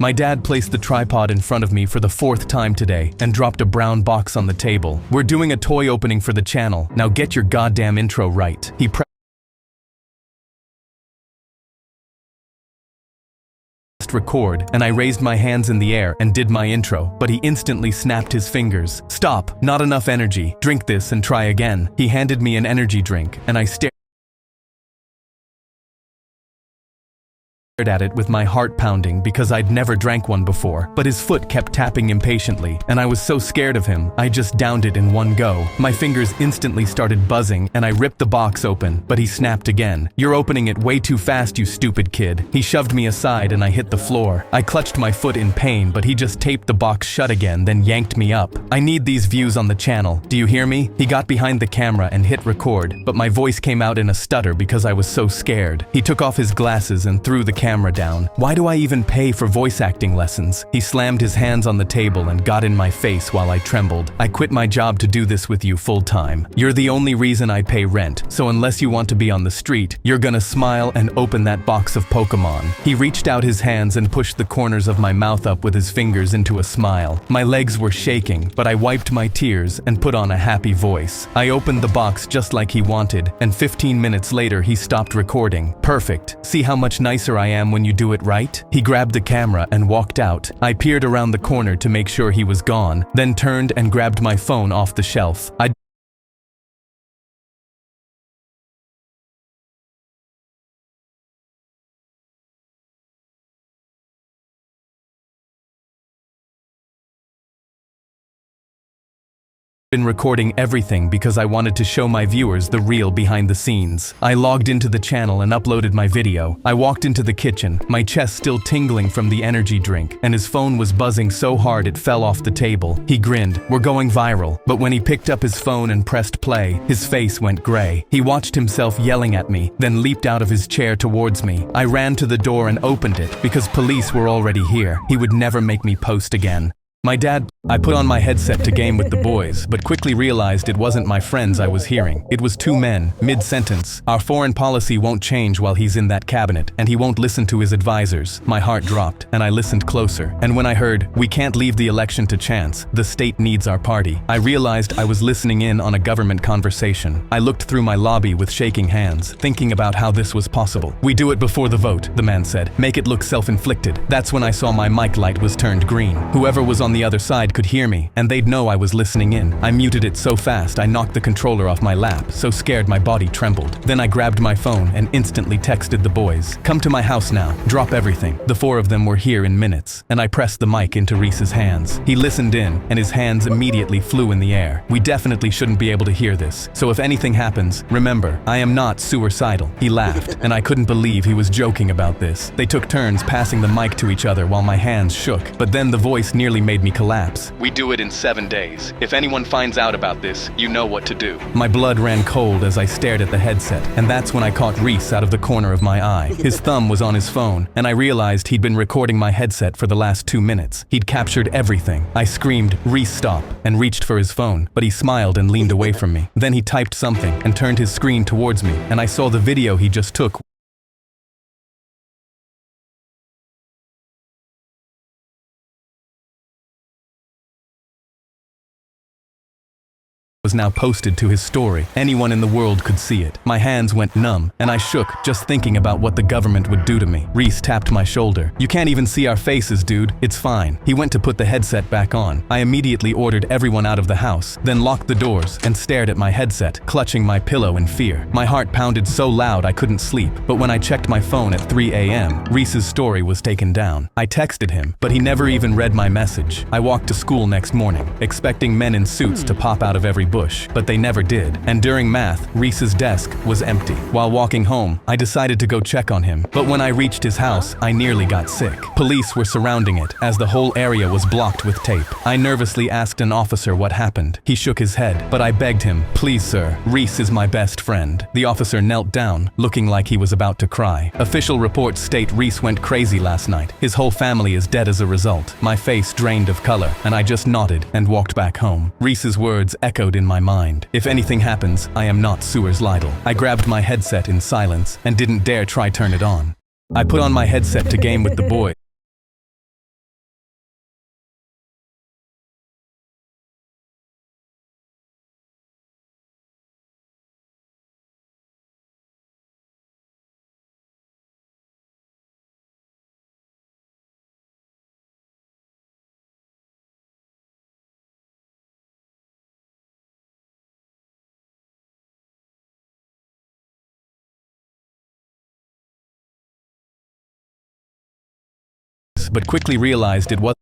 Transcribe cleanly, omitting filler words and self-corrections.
My dad placed the tripod in front of me for the 4th time today and dropped a brown box on the table. We're doing a toy opening for the channel. Now get your goddamn intro right. He pressed record, and I raised my hands in the air and did my intro, but he instantly snapped his fingers. Stop, not enough energy. Drink this and try again. He handed me an energy drink, and I stared at it with my heart pounding because I'd never drank one before, but his foot kept tapping impatiently, and I was so scared of him, I just downed it in one go. My fingers instantly started buzzing, and I ripped the box open, but he snapped again. You're opening it way too fast, you stupid kid. He shoved me aside and I hit the floor. I clutched my foot in pain, but he just taped the box shut again, then yanked me up. I need these views on the channel. Do you hear me? He got behind the camera and hit record, but my voice came out in a stutter because I was so scared. He took off his glasses and threw the camera down. Why do I even pay for voice acting lessons? He slammed his hands on the table and got in my face while I trembled. I quit my job to do this with you full time. You're the only reason I pay rent, so unless you want to be on the street, you're gonna smile and open that box of Pokemon. He reached out his hands and pushed the corners of my mouth up with his fingers into a smile. My legs were shaking, but I wiped my tears and put on a happy voice. I opened the box just like he wanted, and 15 minutes later he stopped recording. Perfect. See how much nicer I am when you do it right? He grabbed the camera and walked out. I peered around the corner to make sure he was gone, then turned and grabbed my phone off the shelf. I been recording everything because I wanted to show my viewers the real behind the scenes. I logged into the channel and uploaded my video. I walked into the kitchen, my chest still tingling from the energy drink, and his phone was buzzing so hard it fell off the table. He grinned, "We're going viral." But when he picked up his phone and pressed play, his face went gray. He watched himself yelling at me, then leaped out of his chair towards me. I ran to the door and opened it because police were already here. He would never make me post again. I put on my headset to game with the boys, but quickly realized it wasn't my friends I was hearing. It was two men, mid-sentence. Our foreign policy won't change while he's in that cabinet, and he won't listen to his advisors. My heart dropped, and I listened closer. And when I heard, "We can't leave the election to chance, the state needs our party," I realized I was listening in on a government conversation. I looked through my lobby with shaking hands, thinking about how this was possible. "We do it before the vote," the man said. "Make it look self-inflicted." That's when I saw my mic light was turned green. Whoever was on the other side could hear me, and they'd know I was listening in. I muted it so fast I knocked the controller off my lap, so scared my body trembled. Then I grabbed my phone and instantly texted the boys, "Come to my house now, drop everything." The 4 of them were here in minutes, and I pressed the mic into Reese's hands. He listened in, and his hands immediately flew in the air. "We definitely shouldn't be able to hear this, so if anything happens, remember, I am not suicidal." He laughed, and I couldn't believe he was joking about this. They took turns passing the mic to each other while my hands shook, but then the voice nearly made me collapse. "We do it in 7 days. If anyone finds out about this, you know what to do." My blood ran cold as I stared at the headset, and that's when I caught Reese out of the corner of my eye. His thumb was on his phone, and I realized he'd been recording my headset for the last 2 minutes. He'd captured everything. I screamed, "Reese, stop," and reached for his phone, but he smiled and leaned away from me. Then he typed something and turned his screen towards me, and I saw the video he just took was now posted to his story. Anyone in the world could see it. My hands went numb, and I shook just thinking about what the government would do to me. Reese tapped my shoulder. "You can't even see our faces, dude. It's fine." He went to put the headset back on. I immediately ordered everyone out of the house, then locked the doors and stared at my headset, clutching my pillow in fear. My heart pounded so loud I couldn't sleep, but when I checked my phone at 3 a.m., Reese's story was taken down. I texted him, but he never even read my message. I walked to school next morning, expecting men in suits to pop out of every bush, but they never did. And during math, Reese's desk was empty. While walking home, I decided to go check on him, but when I reached his house, I nearly got sick. Police were surrounding it, as the whole area was blocked with tape. I nervously asked an officer what happened. He shook his head, but I begged him, "Please, sir, Reese is my best friend." The officer knelt down, looking like he was about to cry. "Official reports state Reese went crazy last night. His whole family is dead as a result." My face drained of color, and I just nodded and walked back home. Reese's words echoed in my mind. "If anything happens, I am not suicidal." I grabbed my headset in silence and didn't dare try turn it on. I put on my headset to game with the boys. but quickly realized it was